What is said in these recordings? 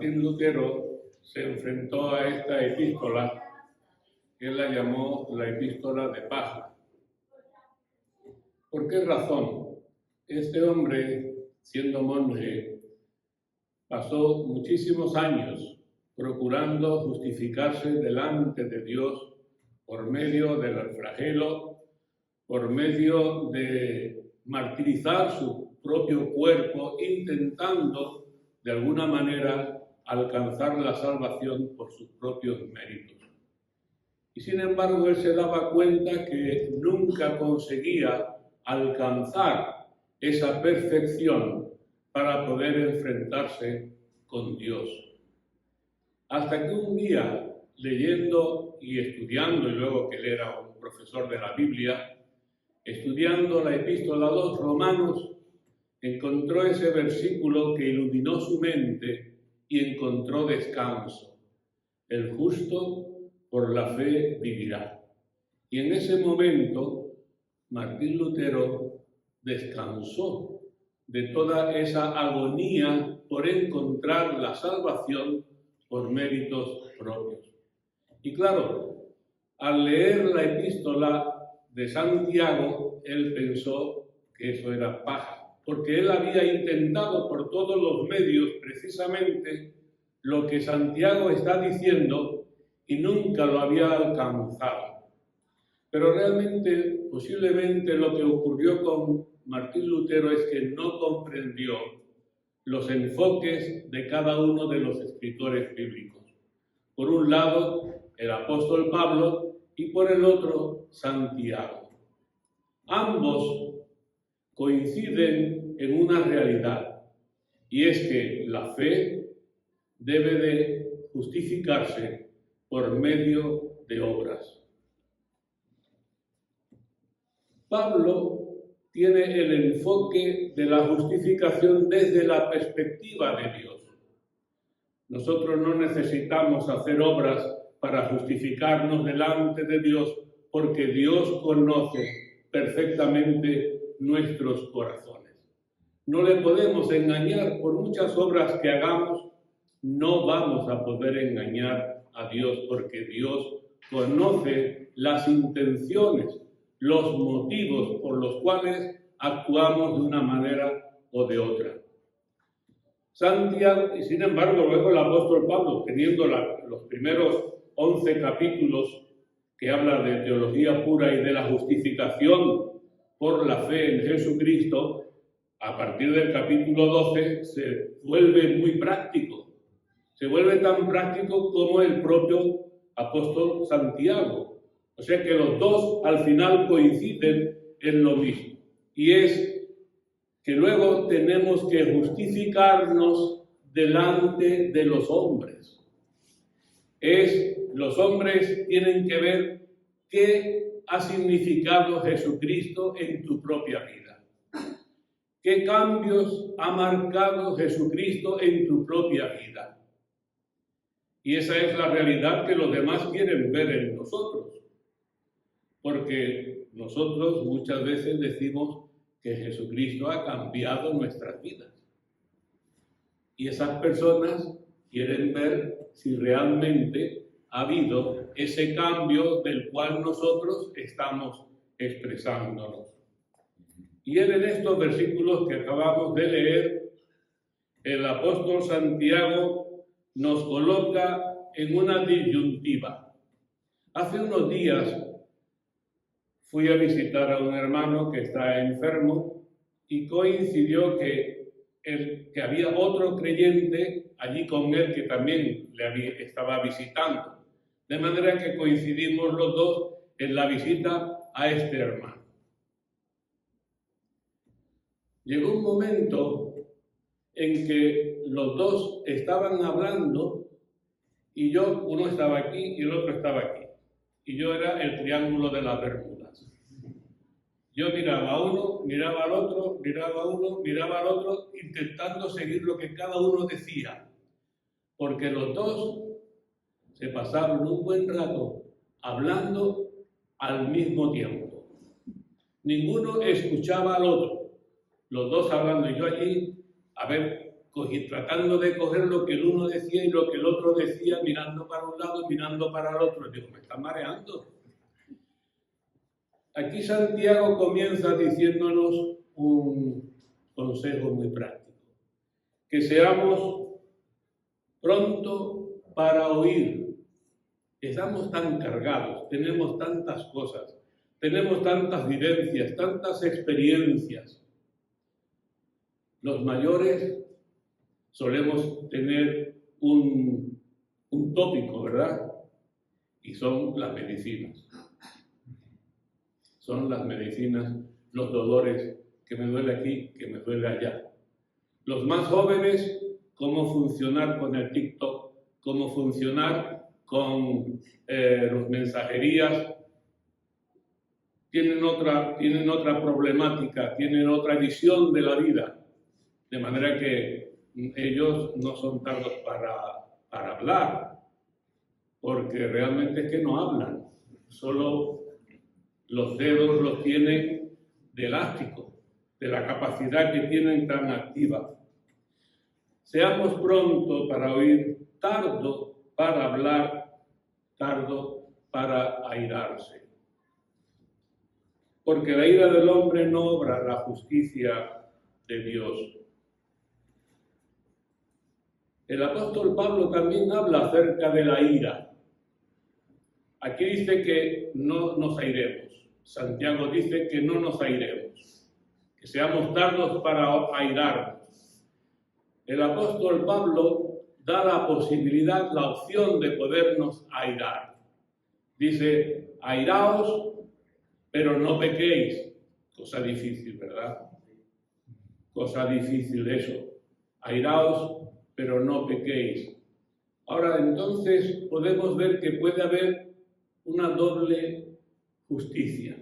Martín Lutero se enfrentó a esta epístola, que él la llamó la epístola de paja. ¿Por qué razón? Este hombre, siendo monje, pasó muchísimos años procurando justificarse delante de Dios por medio del flagelo, por medio de martirizar su propio cuerpo, intentando de alguna manera alcanzar la salvación por sus propios méritos. Y sin embargo, él se daba cuenta que nunca conseguía alcanzar esa perfección para poder enfrentarse con Dios. Hasta que un día, leyendo y estudiando, y luego que él era un profesor de la Biblia, estudiando la epístola a los Romanos, encontró ese versículo que iluminó su mente y encontró descanso. El justo por la fe vivirá. Y en ese momento, Martín Lutero descansó de toda esa agonía por encontrar la salvación por méritos propios. Y claro, al leer la epístola de Santiago, él pensó que eso era paja, porque él había intentado por todos los medios precisamente lo que Santiago está diciendo y nunca lo había alcanzado. Pero realmente, posiblemente lo que ocurrió con Martín Lutero es que no comprendió los enfoques de cada uno de los escritores bíblicos. Por un lado, el apóstol Pablo y por el otro, Santiago. Ambos coinciden en una realidad, y es que la fe debe de justificarse por medio de obras. Pablo tiene el enfoque de la justificación desde la perspectiva de Dios. Nosotros no necesitamos hacer obras para justificarnos delante de Dios, porque Dios conoce perfectamente nuestros corazones. No le podemos engañar. Por muchas obras que hagamos, no vamos a poder engañar a Dios, porque Dios conoce las intenciones, los motivos por los cuales actuamos de una manera o de otra. Santiago, y sin embargo, luego el apóstol Pablo, teniendo los primeros 11 capítulos que habla de teología pura y de la justificación por la fe en Jesucristo, a partir del capítulo 12 se vuelve muy práctico. Se vuelve tan práctico como el propio apóstol Santiago. O sea que los dos al final coinciden en lo mismo. Y es que luego tenemos que justificarnos delante de los hombres. Los hombres tienen que ver qué ha significado Jesucristo en tu propia vida. ¿Qué cambios ha marcado Jesucristo en tu propia vida? Y esa es la realidad que los demás quieren ver en nosotros. Porque nosotros muchas veces decimos que Jesucristo ha cambiado nuestras vidas. Y esas personas quieren ver si realmente ha habido ese cambio del cual nosotros estamos expresándonos. Y en estos versículos que acabamos de leer, el apóstol Santiago nos coloca en una disyuntiva. Hace unos días fui a visitar a un hermano que está enfermo y coincidió que había otro creyente allí con él que también estaba visitando. De manera que coincidimos los dos en la visita a este hermano. Llegó un momento en que los dos estaban hablando y uno estaba aquí y el otro estaba aquí. Y yo era el triángulo de las Bermudas. Yo miraba a uno, miraba al otro, miraba a uno, miraba al otro, intentando seguir lo que cada uno decía. Porque los dos se pasaron un buen rato hablando al mismo tiempo. Ninguno escuchaba al otro. Los dos hablando y yo allí, a ver tratando de coger lo que el uno decía y lo que el otro decía, mirando para un lado y mirando para el otro. Digo, me está mareando. Aquí Santiago comienza diciéndonos un consejo muy práctico. Que seamos pronto para oír. Estamos tan cargados, tenemos tantas cosas, tenemos tantas vivencias, tantas experiencias. Los mayores solemos tener un tópico, ¿verdad? Y son las medicinas. Son las medicinas, los dolores, que me duele aquí, que me duele allá. Los más jóvenes, cómo funcionar con el TikTok, cómo funcionar con las mensajerías. Tienen otra problemática, tienen otra visión de la vida. De manera que ellos no son tardos para hablar, porque realmente es que no hablan, solo los dedos los tienen de elástico, de la capacidad que tienen tan activa. Seamos pronto para oír, tardo para hablar, tardo para airarse. Porque la ira del hombre no obra la justicia de Dios. El apóstol Pablo también habla acerca de la ira. Aquí dice que no nos airemos. Santiago dice que no nos airemos, que seamos tardos para airarnos. El apóstol Pablo da la posibilidad, la opción de podernos airar. Dice, airaos, pero no pequéis. Cosa difícil, ¿verdad? Cosa difícil eso. Airaos, pero no pequéis. Ahora, entonces, podemos ver que puede haber una doble justicia.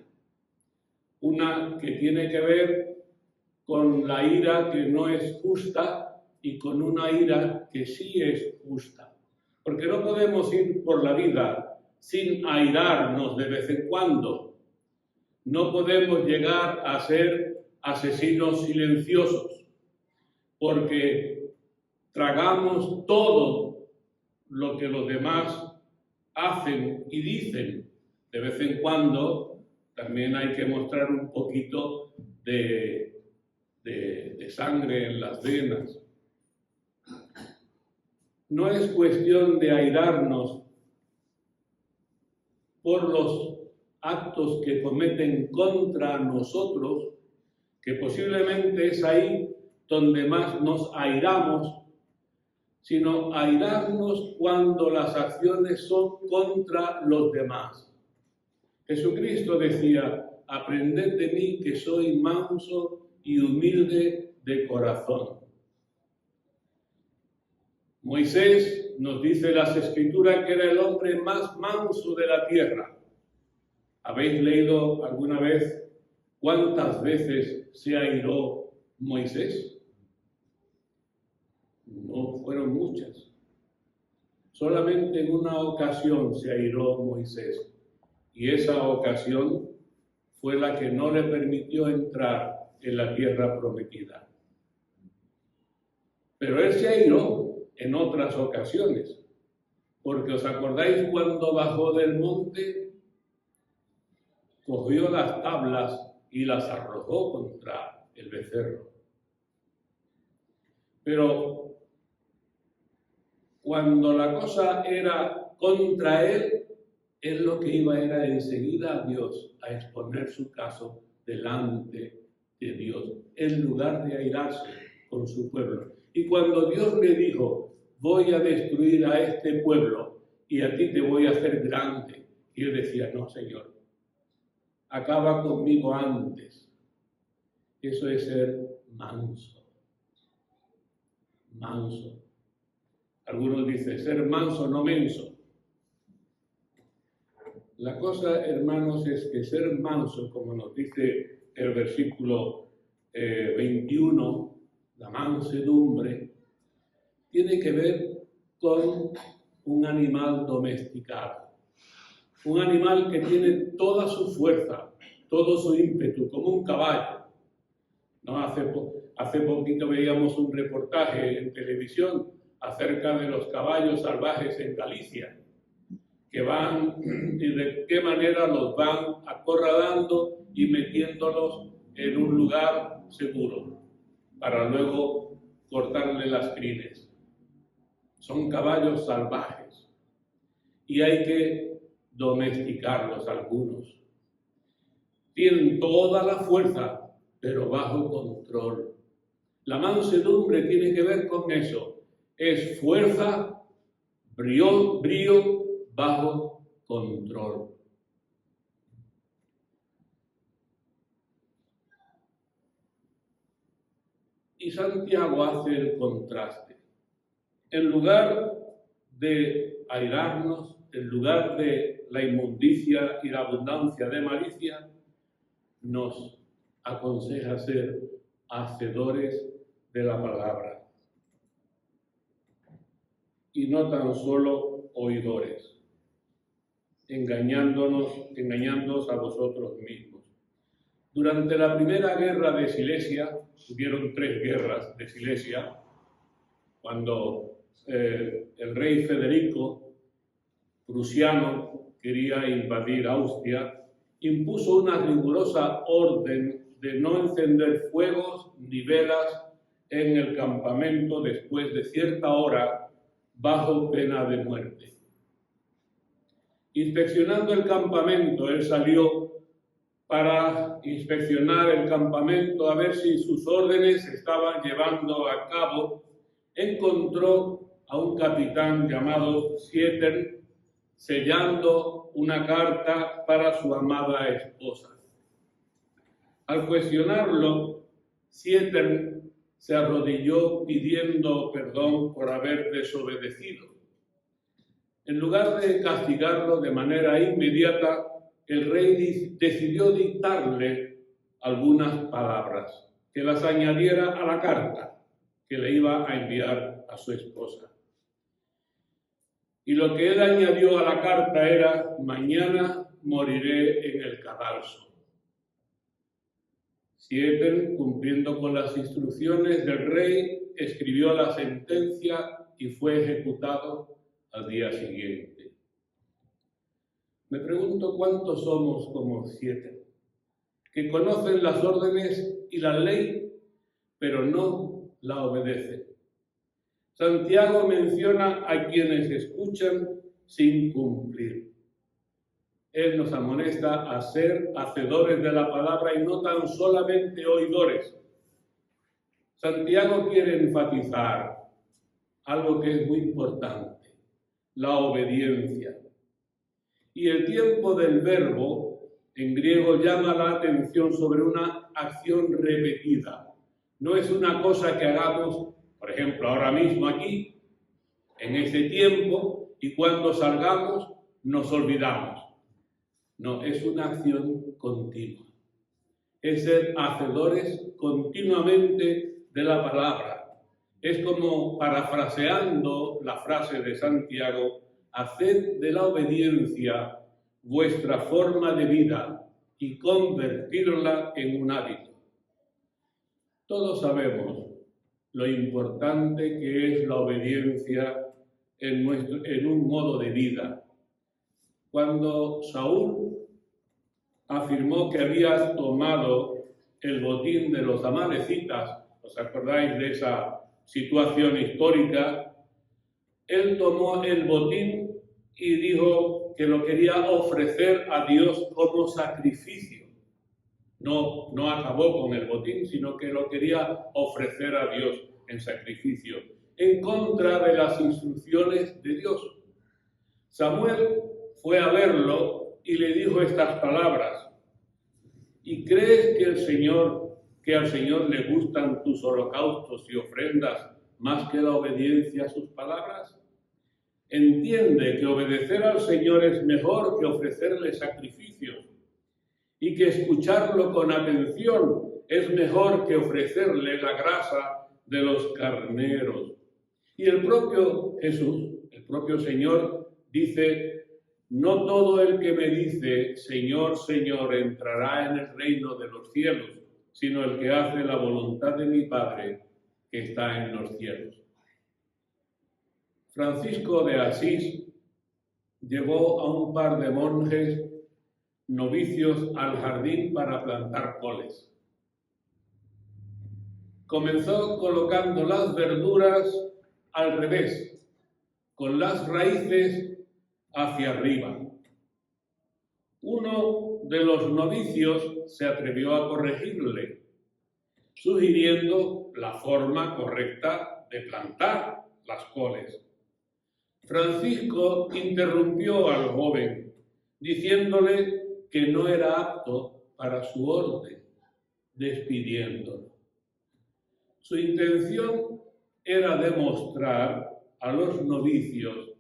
Una que tiene que ver con la ira que no es justa y con una ira que sí es justa. Porque no podemos ir por la vida sin airarnos de vez en cuando. No podemos llegar a ser asesinos silenciosos, porque tragamos todo lo que los demás hacen y dicen. De vez en cuando también hay que mostrar un poquito de sangre en las venas. No es cuestión de airarnos por los actos que cometen contra nosotros, que posiblemente es ahí donde más nos airamos, sino airarnos cuando las acciones son contra los demás. Jesucristo decía, aprended de mí que soy manso y humilde de corazón. Moisés nos dice las Escrituras que era el hombre más manso de la tierra. ¿Habéis leído alguna vez cuántas veces se airó Moisés? No fueron muchas. Solamente en una ocasión se airó Moisés. Y esa ocasión fue la que no le permitió entrar en la tierra prometida. Pero él se airó en otras ocasiones. Porque os acordáis cuando bajó del monte, cogió las tablas y las arrojó contra el becerro. Pero cuando la cosa era contra él lo que iba era enseguida a Dios a exponer su caso delante de Dios, en lugar de airarse con su pueblo. Y cuando Dios le dijo, voy a destruir a este pueblo y a ti te voy a hacer grande, y él decía, no, Señor, acaba conmigo antes. Eso es ser manso. Manso. Algunos dicen, ser manso, no menso. La cosa, hermanos, es que ser manso, como nos dice el versículo 21, la mansedumbre, tiene que ver con un animal domesticado. Un animal que tiene toda su fuerza, todo su ímpetu, como un caballo. ¿No? Hace poquito veíamos un reportaje en televisión acerca de los caballos salvajes en Galicia, que van y de qué manera los van acorralando y metiéndolos en un lugar seguro para luego cortarle las crines. Son caballos salvajes y hay que domesticarlos algunos. Tienen toda la fuerza, pero bajo control. La mansedumbre tiene que ver con eso. Es fuerza, brío bajo control. Y Santiago hace el contraste. En lugar de airarnos, en lugar de la inmundicia y la abundancia de malicia, nos aconseja ser hacedores de la palabra y no tan solo oidores, engañándonos a vosotros mismos. Durante la primera guerra de Silesia, hubieron 3 guerras de Silesia, cuando el rey Federico, prusiano, quería invadir Austria, impuso una rigurosa orden de no encender fuegos ni velas en el campamento después de cierta hora, bajo pena de muerte. Inspeccionando el campamento, él salió para inspeccionar el campamento a ver si sus órdenes se estaban llevando a cabo. Encontró a un capitán llamado Sietern sellando una carta para su amada esposa. Al cuestionarlo, Sietern se arrodilló pidiendo perdón por haber desobedecido. En lugar de castigarlo de manera inmediata, el rey decidió dictarle algunas palabras, que las añadiera a la carta que le iba a enviar a su esposa. Y lo que él añadió a la carta era: mañana moriré en el cadalso. Sietern, cumpliendo con las instrucciones del rey, escribió la sentencia y fue ejecutado al día siguiente. Me pregunto cuántos somos como Sietern, que conocen las órdenes y la ley, pero no la obedecen. Santiago menciona a quienes escuchan sin cumplir. Él nos amonesta a ser hacedores de la palabra y no tan solamente oidores. Santiago quiere enfatizar algo que es muy importante: la obediencia. Y el tiempo del verbo en griego llama la atención sobre una acción repetida. No es una cosa que hagamos, por ejemplo, ahora mismo aquí, en ese tiempo, y cuando salgamos nos olvidamos. No, es una acción continua. Es ser hacedores continuamente de la palabra. Es como, parafraseando la frase de Santiago: haced de la obediencia vuestra forma de vida y convertirla en un hábito. Todos sabemos lo importante que es la obediencia en un modo de vida. Cuando Saúl afirmó que había tomado el botín de los amalecitas, ¿os acordáis de esa situación histórica? Él tomó el botín y dijo que lo quería ofrecer a Dios como sacrificio. No acabó con el botín, sino que lo quería ofrecer a Dios en sacrificio, en contra de las instrucciones de Dios. Samuel fue a verlo y le dijo estas palabras: ¿y crees que al Señor le gustan tus holocaustos y ofrendas más que la obediencia a sus palabras? Entiende que obedecer al Señor es mejor que ofrecerle sacrificios, y que escucharlo con atención es mejor que ofrecerle la grasa de los carneros. Y el propio Jesús, el propio Señor, dice: no todo el que me dice Señor, Señor entrará en el reino de los cielos, sino el que hace la voluntad de mi Padre que está en los cielos. Francisco de Asís llevó a un par de monjes novicios al jardín para plantar coles. Comenzó colocando las verduras al revés, con las raíces hacia arriba. Uno de los novicios se atrevió a corregirle, sugiriendo la forma correcta de plantar las coles. Francisco interrumpió al joven, diciéndole que no era apto para su orden, despidiéndolo. Su intención era demostrar a los novicios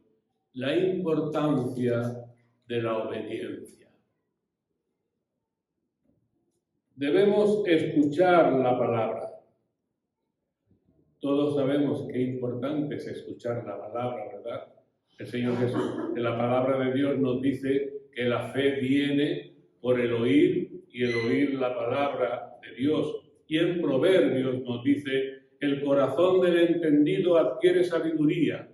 la importancia de la obediencia. Debemos escuchar la palabra. Todos sabemos qué importante es escuchar la palabra, ¿verdad? El Señor Jesús, en la palabra de Dios nos dice que la fe viene por el oír y el oír la palabra de Dios. Y en Proverbios nos dice, el corazón del entendido adquiere sabiduría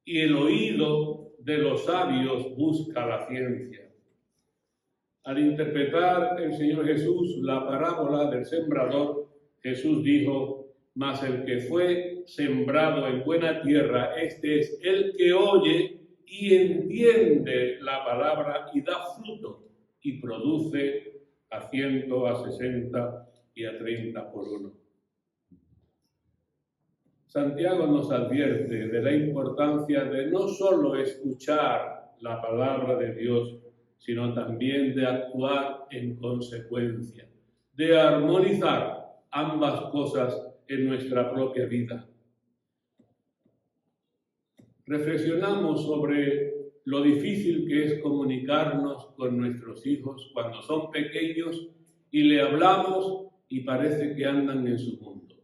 y el oído de los sabios busca la ciencia. Al interpretar el Señor Jesús la parábola del sembrador, Jesús dijo, mas el que fue sembrado en buena tierra, este es el que oye y entiende la palabra y da fruto y produce a 100, a 60 y a 30 por uno. Santiago nos advierte de la importancia de no solo escuchar la palabra de Dios, sino también de actuar en consecuencia, de armonizar ambas cosas en nuestra propia vida. Reflexionamos sobre lo difícil que es comunicarnos con nuestros hijos cuando son pequeños y le hablamos y parece que andan en su mundo.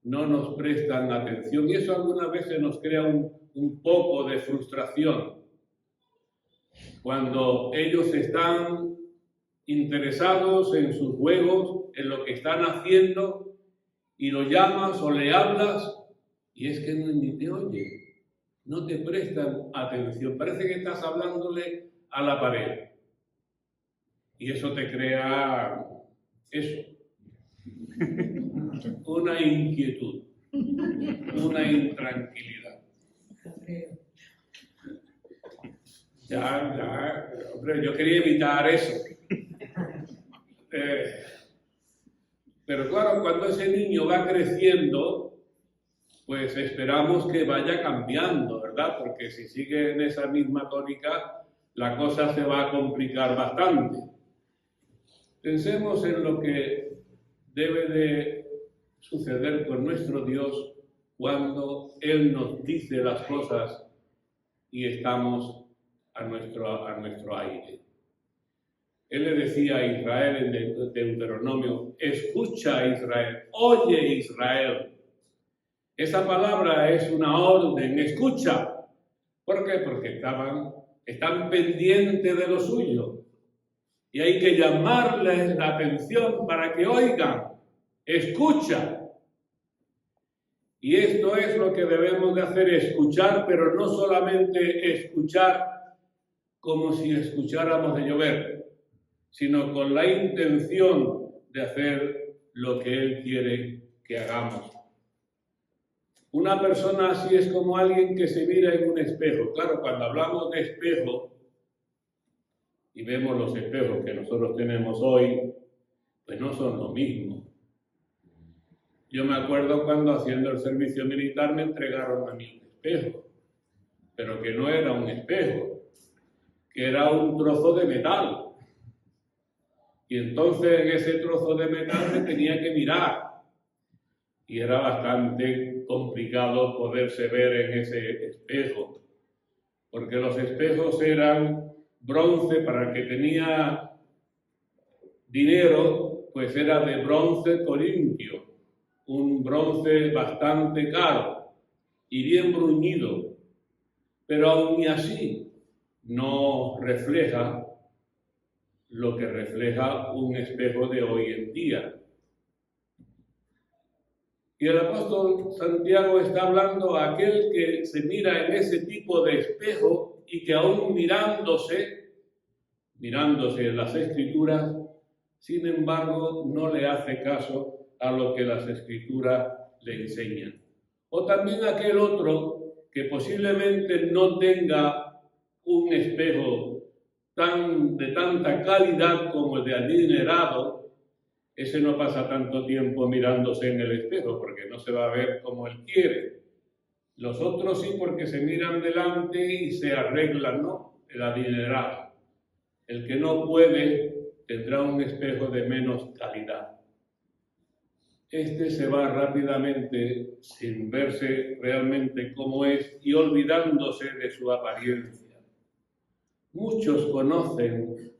No nos prestan atención y eso algunas veces nos crea un poco de frustración. Cuando ellos están interesados en sus juegos, en lo que están haciendo, y lo llamas o le hablas y es que ni te oye, no te prestan atención, parece que estás hablándole a la pared y eso te crea una inquietud, una intranquilidad. Hombre, yo quería evitar eso. Pero claro, cuando ese niño va creciendo, pues esperamos que vaya cambiando, ¿verdad? Porque si sigue en esa misma tónica, la cosa se va a complicar bastante. Pensemos en lo que debe de suceder con nuestro Dios cuando Él nos dice las cosas y estamos a nuestro aire. Él le decía a Israel en Deuteronomio, escucha Israel, oye Israel. Esa palabra es una orden, escucha. ¿Por qué? Porque están pendientes de lo suyo. Y hay que llamarles la atención para que oigan, escucha. Y esto es lo que debemos de hacer, escuchar, pero no solamente escuchar como si escucháramos de llover, sino con la intención de hacer lo que Él quiere que hagamos. Una persona así es como alguien que se mira en un espejo. Claro, cuando hablamos de espejo y vemos los espejos que nosotros tenemos hoy, pues no son lo mismo. Yo me acuerdo cuando haciendo el servicio militar me entregaron a mí un espejo, pero que no era un espejo, que era un trozo de metal. Y entonces en ese trozo de metal me tenía que mirar. Y era bastante complicado poderse ver en ese espejo. Porque los espejos eran bronce, para el que tenía dinero, pues era de bronce corintio. Un bronce bastante caro y bien bruñido. Pero aún y así no refleja lo que refleja un espejo de hoy en día. Y el apóstol Santiago está hablando a aquel que se mira en ese tipo de espejo y que aún mirándose en las Escrituras, sin embargo, no le hace caso a lo que las Escrituras le enseñan. O también aquel otro que posiblemente no tenga un espejo de tanta calidad como el de adinerado, ese no pasa tanto tiempo mirándose en el espejo porque no se va a ver como él quiere. Los otros sí, porque se miran delante y se arreglan, ¿no? El adinerado. El que no puede tendrá un espejo de menos calidad. Este se va rápidamente sin verse realmente cómo es y olvidándose de su apariencia. Muchos conocen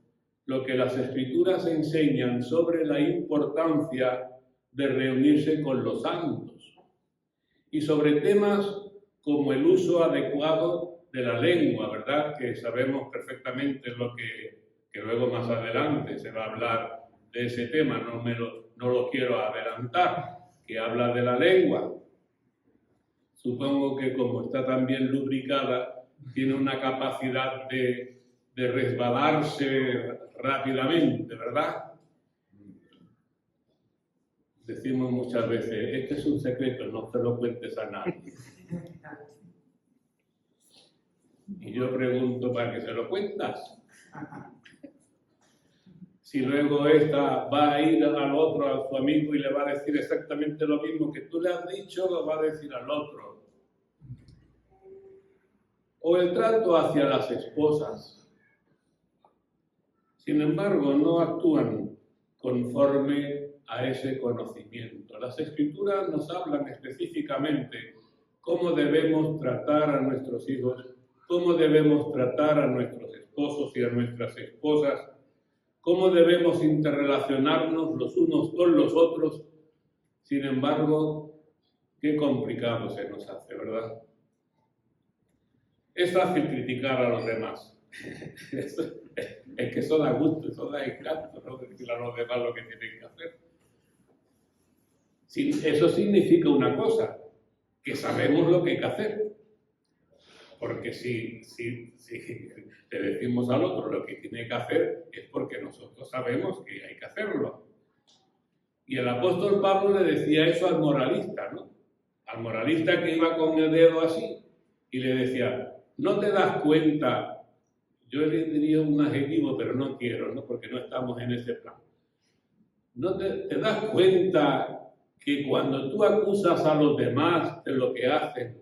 lo que las Escrituras enseñan sobre la importancia de reunirse con los santos y sobre temas como el uso adecuado de la lengua, ¿verdad? Que sabemos perfectamente lo que luego más adelante se va a hablar de ese tema, no lo quiero adelantar, que habla de la lengua. Supongo que como está tan bien lubricada, tiene una capacidad de resbalarse rápidamente, ¿verdad? Decimos muchas veces, este es un secreto, no te lo cuentes a nadie. Y yo pregunto, ¿para qué se lo cuentas? Si luego esta va a ir al otro, a su amigo, y le va a decir exactamente lo mismo que tú le has dicho, lo va a decir al otro. O el trato hacia las esposas. Sin embargo, no actúan conforme a ese conocimiento. Las Escrituras nos hablan específicamente cómo debemos tratar a nuestros hijos, cómo debemos tratar a nuestros esposos y a nuestras esposas, cómo debemos interrelacionarnos los unos con los otros. Sin embargo, qué complicado se nos hace, ¿verdad? Es fácil criticar a los demás. Es que eso da gusto, eso da encanto, ¿no? Decirle a los demás lo que tienen que hacer. Eso significa una cosa, que sabemos lo que hay que hacer. Porque si le decimos al otro lo que tiene que hacer, es porque nosotros sabemos que hay que hacerlo. Y el apóstol Pablo le decía eso al moralista, ¿no? Al moralista que iba con el dedo así y le decía, ¿no te das cuenta? Yo le diría un adjetivo, pero no quiero, ¿no? Porque no estamos en ese plan. ¿No te das cuenta que cuando tú acusas a los demás de lo que hacen,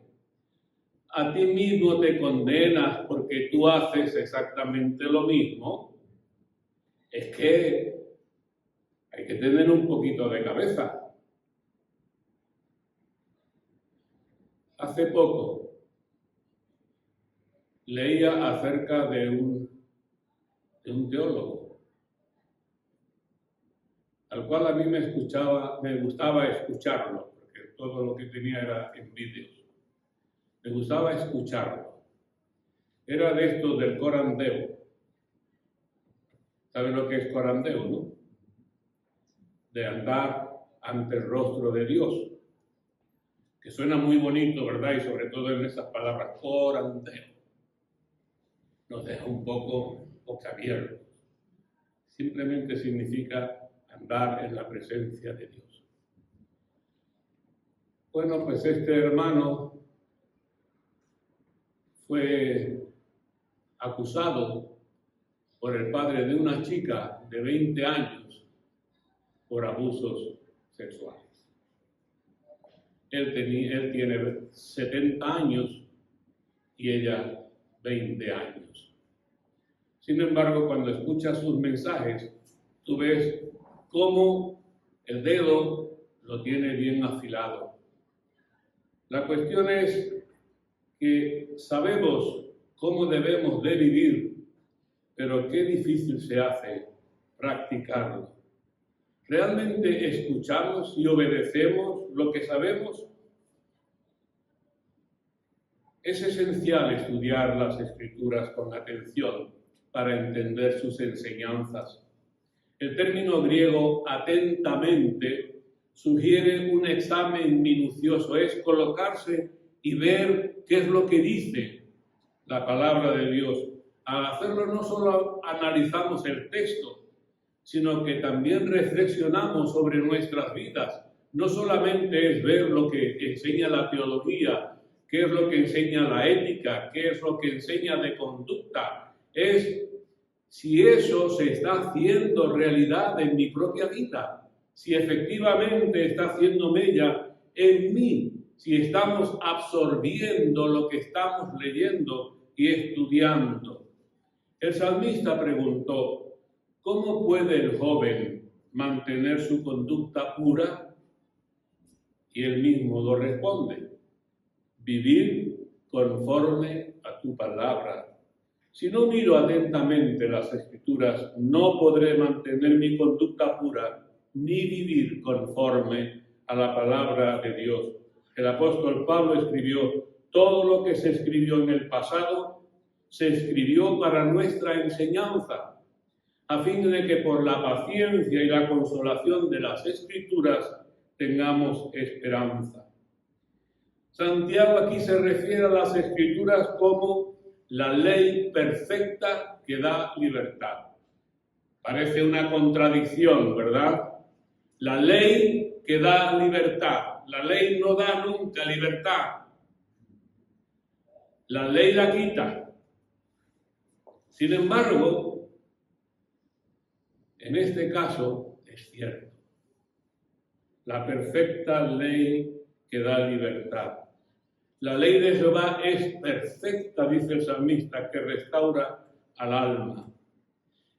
a ti mismo te condenas porque tú haces exactamente lo mismo? Es que hay que tener un poquito de cabeza. Hace poco leía acerca de un teólogo, al cual a mí me gustaba escucharlo, porque todo lo que tenía era en vídeos. Me gustaba escucharlo. Era de estos del corandeo. ¿Saben lo que es corandeo, no? De andar ante el rostro de Dios. Que suena muy bonito, ¿verdad? Y sobre todo en esas palabras, corandeo. Nos deja un poco boquiabiertos. Simplemente significa andar en la presencia de Dios. Bueno, pues este hermano fue acusado por el padre de una chica de 20 años por abusos sexuales. Él tiene 70 años y ella 20 años. Sin embargo, cuando escuchas sus mensajes, tú ves cómo el dedo lo tiene bien afilado. La cuestión es que sabemos cómo debemos de vivir, pero qué difícil se hace practicarlo. ¿Realmente escuchamos y obedecemos lo que sabemos? Es esencial estudiar las Escrituras con atención para entender sus enseñanzas. El término griego atentamente sugiere un examen minucioso, es colocarse y ver qué es lo que dice la palabra de Dios. Al hacerlo no solo analizamos el texto, sino que también reflexionamos sobre nuestras vidas. No solamente es ver lo que enseña la teología, qué es lo que enseña la ética, qué es lo que enseña de conducta, es si eso se está haciendo realidad en mi propia vida, si efectivamente está haciendo mella en mí, si estamos absorbiendo lo que estamos leyendo y estudiando. El salmista preguntó, ¿cómo puede el joven mantener su conducta pura? Y él mismo lo responde, vivir conforme a tu palabra. Si no miro atentamente las Escrituras, no podré mantener mi conducta pura ni vivir conforme a la palabra de Dios. El apóstol Pablo escribió, todo lo que se escribió en el pasado se escribió para nuestra enseñanza, a fin de que por la paciencia y la consolación de las Escrituras tengamos esperanza. Santiago aquí se refiere a las Escrituras como la ley perfecta que da libertad. Parece una contradicción, ¿verdad? La ley que da libertad. La ley no da nunca libertad. La ley la quita. Sin embargo, en este caso es cierto. La perfecta ley que da libertad. La ley de Jehová es perfecta, dice el salmista, que restaura al alma.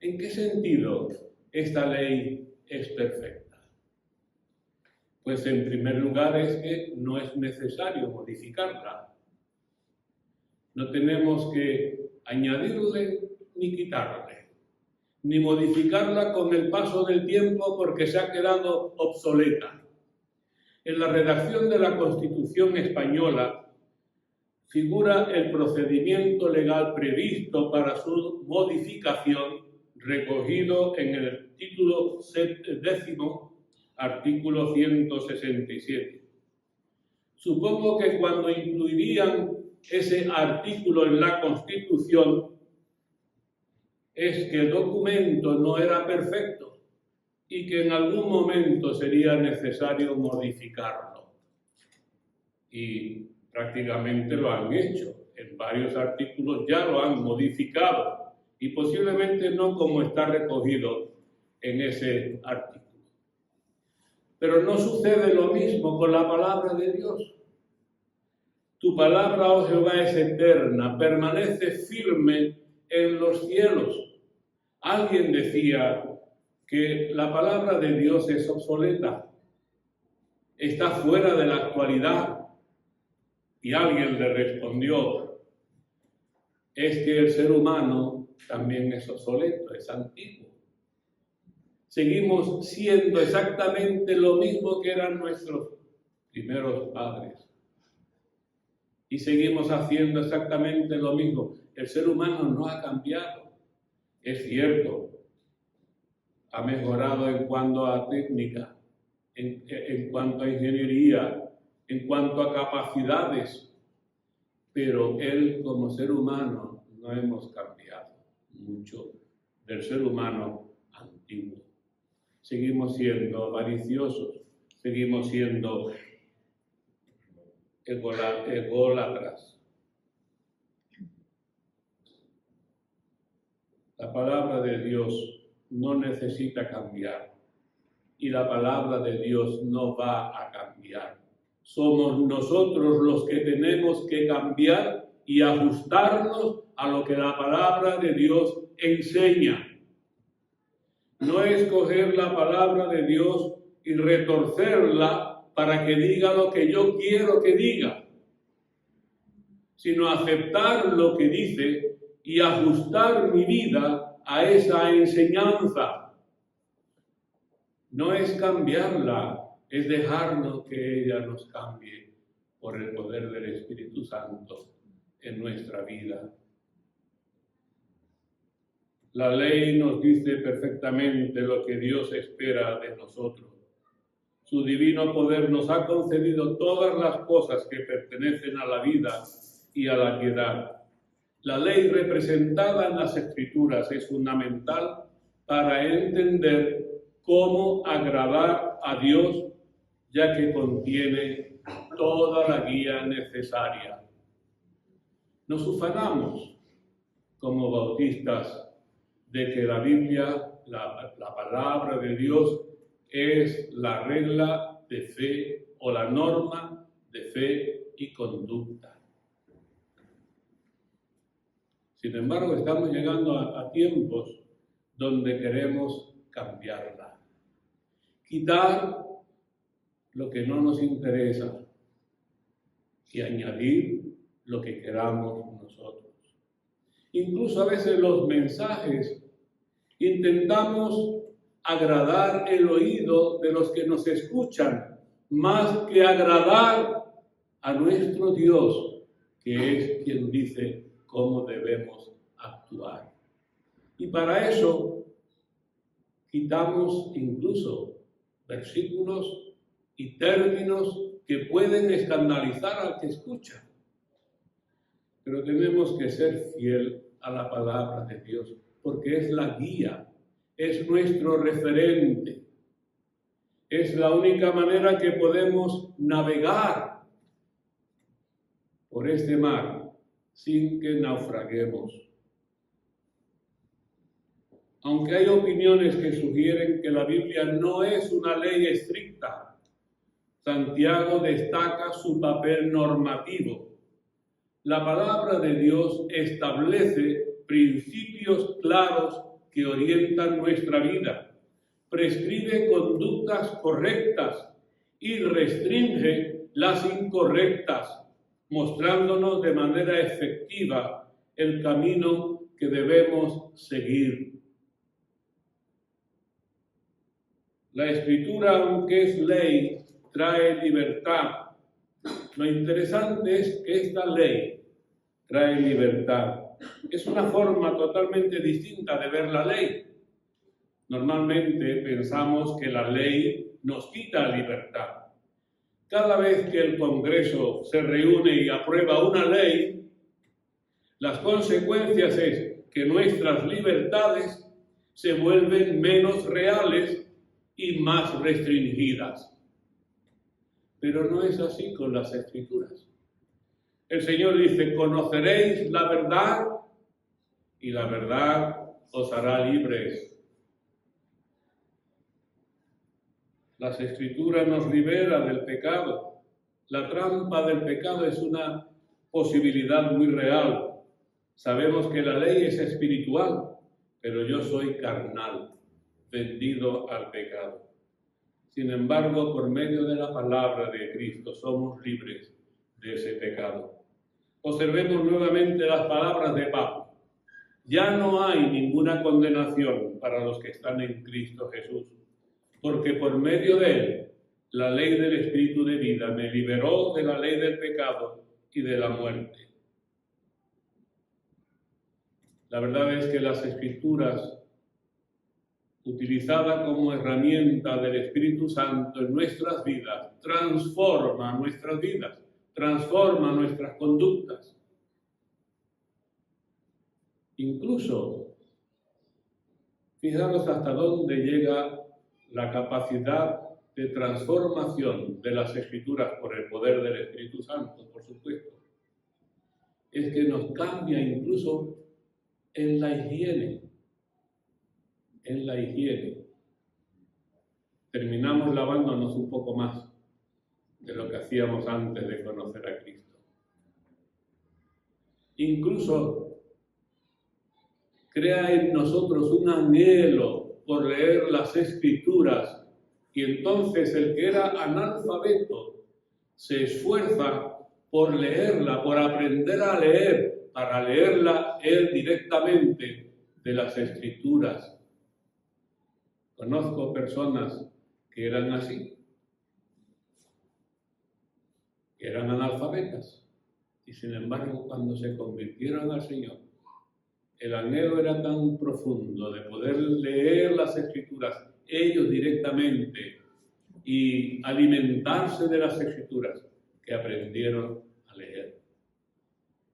¿En qué sentido esta ley es perfecta? Pues en primer lugar es que no es necesario modificarla. No tenemos que añadirle ni quitarle, ni modificarla con el paso del tiempo porque se ha quedado obsoleta. En la redacción de la Constitución española figura el procedimiento legal previsto para su modificación recogido en el título 10º, artículo 167. Supongo que cuando incluirían ese artículo en la Constitución es que el documento no era perfecto y que en algún momento sería necesario modificarlo. Y prácticamente lo han hecho. En varios artículos ya lo han modificado y posiblemente no como está recogido en ese artículo. Pero no sucede lo mismo con la palabra de Dios. Tu palabra, oh Jehová, es eterna, permanece firme en los cielos. Alguien decía que la palabra de Dios es obsoleta, está fuera de la actualidad. Y alguien le respondió, es que el ser humano también es obsoleto, es antiguo. Seguimos siendo exactamente lo mismo que eran nuestros primeros padres. Y seguimos haciendo exactamente lo mismo. El ser humano no ha cambiado. Es cierto, ha mejorado en cuanto a técnica, en cuanto a ingeniería, en cuanto a capacidades, pero él como ser humano no hemos cambiado mucho del ser humano antiguo. Seguimos siendo avariciosos, seguimos siendo ególatras. La palabra de Dios no necesita cambiar y la palabra de Dios no va a cambiar. Somos nosotros los que tenemos que cambiar y ajustarnos a lo que la palabra de Dios enseña. No es coger la palabra de Dios y retorcerla para que diga lo que yo quiero que diga, sino aceptar lo que dice y ajustar mi vida a esa enseñanza. No es cambiarla, es dejarnos que ella nos cambie por el poder del Espíritu Santo en nuestra vida. La ley nos dice perfectamente lo que Dios espera de nosotros. Su divino poder nos ha concedido todas las cosas que pertenecen a la vida y a la piedad. La ley representada en las Escrituras es fundamental para entender cómo agradar a Dios, ya que contiene toda la guía necesaria. Nos ufanamos como bautistas de que la Biblia, la palabra de Dios, es la regla de fe o la norma de fe y conducta. Sin embargo, estamos llegando a tiempos donde queremos cambiarla, quitar lo que no nos interesa y añadir lo que queramos nosotros. Incluso a veces los mensajes intentamos agradar el oído de los que nos escuchan, más que agradar a nuestro Dios, que es quien dice cómo debemos actuar. Y para eso quitamos incluso versículos y términos que pueden escandalizar al que escucha. Pero tenemos que ser fiel a la palabra de Dios, porque es la guía, es nuestro referente. Es la única manera que podemos navegar por este mar sin que naufraguemos. Aunque hay opiniones que sugieren que la Biblia no es una ley estricta, Santiago destaca su papel normativo. La palabra de Dios establece principios claros que orientan nuestra vida, prescribe conductas correctas y restringe las incorrectas, mostrándonos de manera efectiva el camino que debemos seguir. La Escritura, aunque es ley, trae libertad. Lo interesante es que esta ley trae libertad. Es una forma totalmente distinta de ver la ley. Normalmente pensamos que la ley nos quita libertad. Cada vez que el Congreso se reúne y aprueba una ley, las consecuencias es que nuestras libertades se vuelven menos reales y más restringidas. Pero no es así con las Escrituras. El Señor dice, conoceréis la verdad y la verdad os hará libres. Las Escrituras nos liberan del pecado. La trampa del pecado es una posibilidad muy real. Sabemos que la ley es espiritual, pero yo soy carnal, vendido al pecado. Sin embargo, por medio de la palabra de Cristo somos libres de ese pecado. Observemos nuevamente las palabras de Pablo. Ya no hay ninguna condenación para los que están en Cristo Jesús, porque por medio de él, la ley del Espíritu de vida me liberó de la ley del pecado y de la muerte. La verdad es que las Escrituras, utilizada como herramienta del Espíritu Santo en nuestras vidas, transforma nuestras vidas, transforma nuestras conductas. Incluso, fijaros hasta dónde llega la capacidad de transformación de las Escrituras por el poder del Espíritu Santo, por supuesto. Es que nos cambia incluso en la higiene. En la higiene. Terminamos lavándonos un poco más de lo que hacíamos antes de conocer a Cristo. Incluso crea en nosotros un anhelo por leer las Escrituras y entonces el que era analfabeto se esfuerza por leerla, por aprender a leer, para leerla él directamente de las Escrituras. Conozco personas que eran así, que eran analfabetas, y sin embargo cuando se convirtieron al Señor, el anhelo era tan profundo de poder leer las Escrituras ellos directamente y alimentarse de las Escrituras, que aprendieron a leer.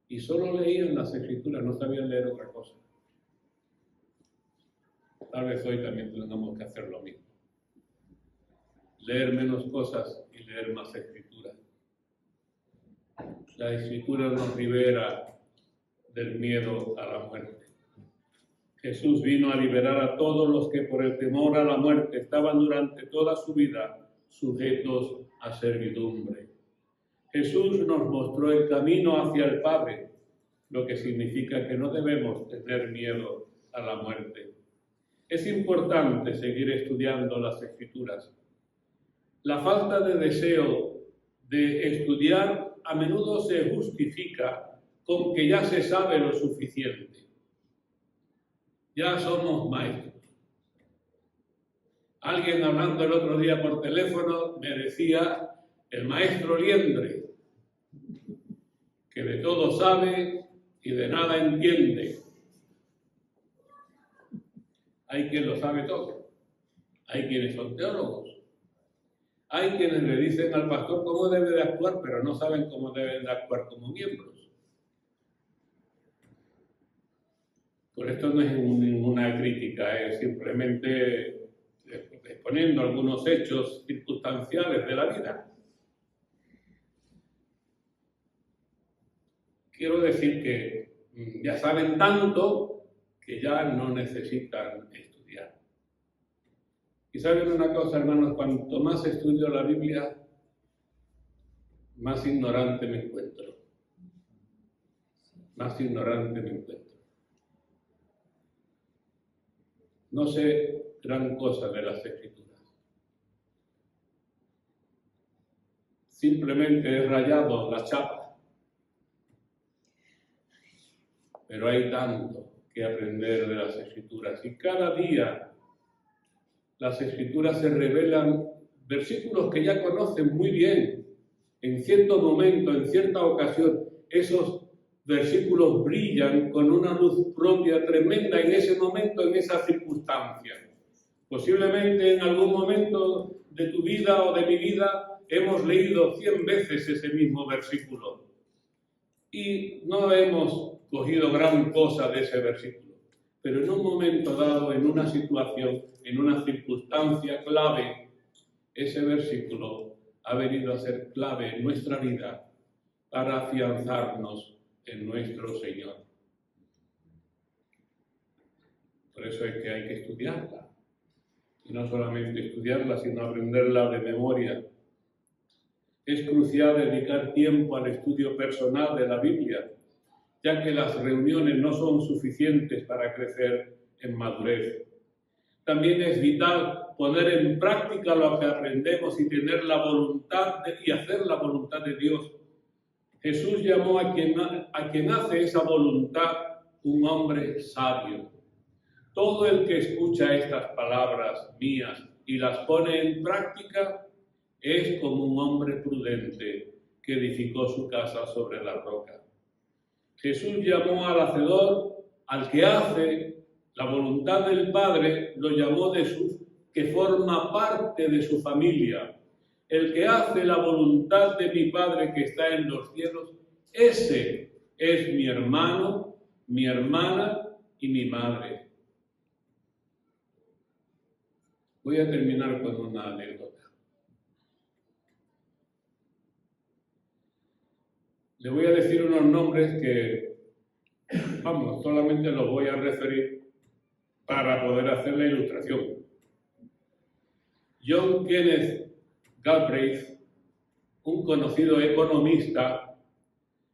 Y solo leían las Escrituras, no sabían leer otra cosa. Tal vez hoy también tengamos que hacer lo mismo. Leer menos cosas y leer más Escrituras. La Escritura nos libera del miedo a la muerte. Jesús vino a liberar a todos los que por el temor a la muerte estaban durante toda su vida sujetos a servidumbre. Jesús nos mostró el camino hacia el Padre, lo que significa que no debemos tener miedo a la muerte. Es importante seguir estudiando las Escrituras. La falta de deseo de estudiar a menudo se justifica con que ya se sabe lo suficiente. Ya somos maestros. Alguien hablando el otro día por teléfono me decía, el maestro liendre, que de todo sabe y de nada entiende. Hay quien lo sabe todo. Hay quienes son teólogos. Hay quienes le dicen al pastor cómo debe de actuar, pero no saben cómo deben de actuar como miembros. Por esto no es ninguna crítica, es simplemente exponiendo algunos hechos circunstanciales de la vida. Quiero decir que ya saben tanto que ya no necesitan estudiar. Y saben una cosa, hermanos, cuanto más estudio la Biblia, más ignorante me encuentro. Más ignorante me encuentro. No sé gran cosa de las Escrituras. Simplemente he rayado la chapa. Pero hay tanto que aprender de las Escrituras. Y cada día las Escrituras se revelan versículos que ya conocen muy bien. En cierto momento, en cierta ocasión, esos versículos brillan con una luz propia tremenda en ese momento, en esa circunstancia. Posiblemente en algún momento de tu vida o de mi vida hemos leído 100 veces ese mismo versículo y no hemos cogido gran cosa de ese versículo. Pero en un momento dado, en una situación, en una circunstancia clave, ese versículo ha venido a ser clave en nuestra vida para afianzarnos en nuestro Señor. Por eso es que hay que estudiarla. Y no solamente estudiarla, sino aprenderla de memoria. Es crucial dedicar tiempo al estudio personal de la Biblia, ya que las reuniones no son suficientes para crecer en madurez. También es vital poner en práctica lo que aprendemos y tener la voluntad y hacer la voluntad de Dios. Jesús llamó a quien hace esa voluntad un hombre sabio. Todo el que escucha estas palabras mías y las pone en práctica es como un hombre prudente que edificó su casa sobre la roca. Jesús llamó al hacedor, al que hace la voluntad del Padre, lo llamó que forma parte de su familia. El que hace la voluntad de mi Padre que está en los cielos, ese es mi hermano, mi hermana y mi madre. Voy a terminar con una anécdota. Le voy a decir unos nombres que, solamente los voy a referir para poder hacer la ilustración. John Kenneth Galbraith, un conocido economista,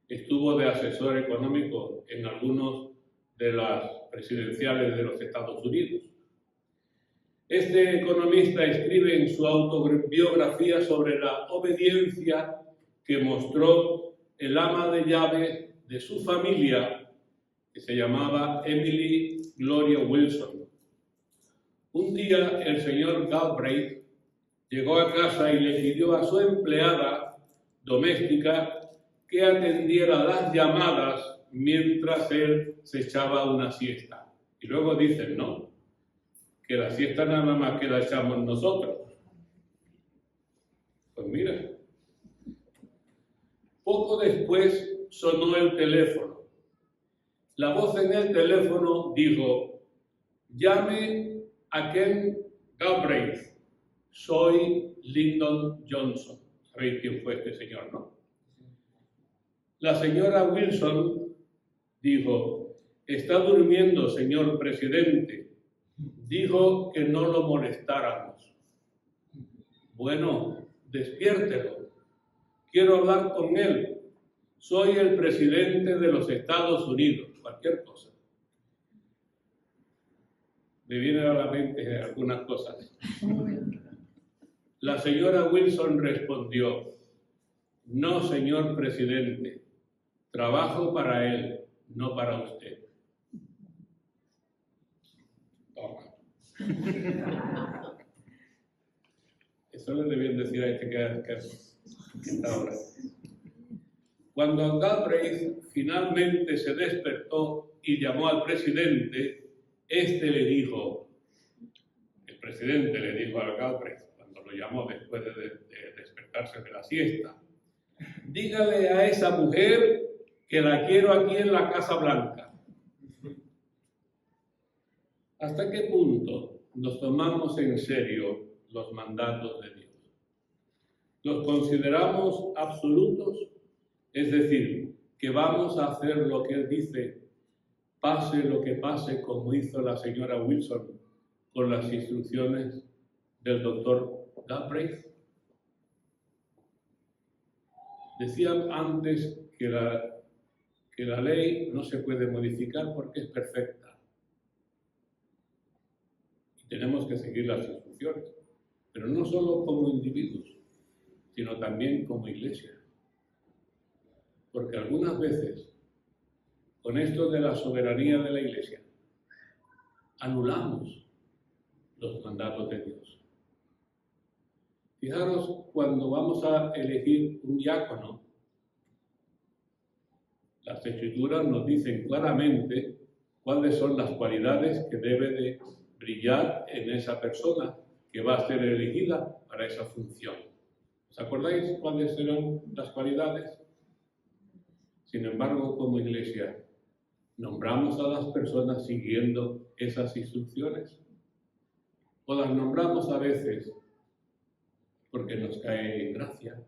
estuvo de asesor económico en algunos de las presidenciales de los Estados Unidos. Este economista escribe en su autobiografía sobre la obediencia que mostró el ama de llaves de su familia, que se llamaba Emily Gloria Wilson. Un día el señor Galbraith llegó a casa y le pidió a su empleada doméstica que atendiera las llamadas mientras él se echaba una siesta. Y luego dicen, ¿no?, que la siesta nada más que la echamos nosotros. Pues mira, poco después sonó el teléfono. La voz en el teléfono dijo: llame a Ken Galbraith, soy Lyndon Johnson. ¿Sabéis quién fue este señor, no? La señora Wilson dijo: está durmiendo, señor presidente. Dijo que no lo molestáramos. Bueno, despiértelo. Quiero hablar con él. Soy el presidente de los Estados Unidos. Cualquier cosa. Me vienen a la mente algunas cosas. La señora Wilson respondió: no, señor presidente. Trabajo para él, no para usted. Toma. Eso le debían decir a este que está ahora. Cuando Galbraith finalmente se despertó y llamó al presidente, este le dijo, el presidente le dijo a Galbraith, cuando lo llamó después de despertarse de la siesta: dígale a esa mujer que la quiero aquí en la Casa Blanca. ¿Hasta qué punto nos tomamos en serio los mandatos de Dios? ¿Los consideramos absolutos? Es decir, que vamos a hacer lo que Él dice, pase lo que pase, como hizo la señora Wilson con las instrucciones del doctor Galbraith. Decían antes que la ley no se puede modificar porque es perfecta. Y tenemos que seguir las instrucciones, pero no solo como individuos, sino también como iglesia. Porque algunas veces, con esto de la soberanía de la iglesia, anulamos los mandatos de Dios. Fijaros, cuando vamos a elegir un diácono, las Escrituras nos dicen claramente cuáles son las cualidades que debe de brillar en esa persona que va a ser elegida para esa función. ¿Os acordáis cuáles serán las cualidades? Sin embargo, como iglesia, ¿nombramos a las personas siguiendo esas instrucciones? ¿O las nombramos a veces porque nos cae en gracia,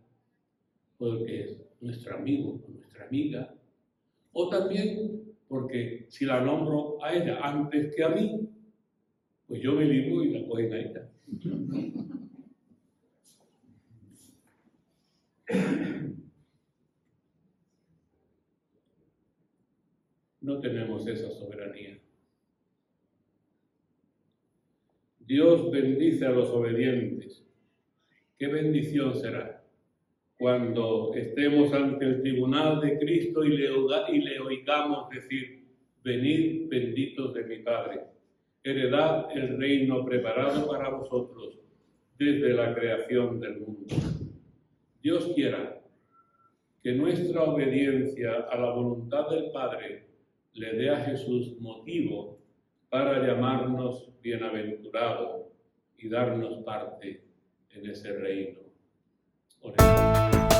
porque es nuestro amigo o nuestra amiga, o también porque si la nombro a ella antes que a mí, pues yo me libro y la cogen a ella? No tenemos esa soberanía. Dios bendice a los obedientes. ¿Qué bendición será cuando estemos ante el tribunal de Cristo y le oigamos decir: venid benditos de mi Padre, heredad el reino preparado para vosotros desde la creación del mundo? Dios quiera que nuestra obediencia a la voluntad del Padre le dé a Jesús motivo para llamarnos bienaventurados y darnos parte en ese reino. Oremos.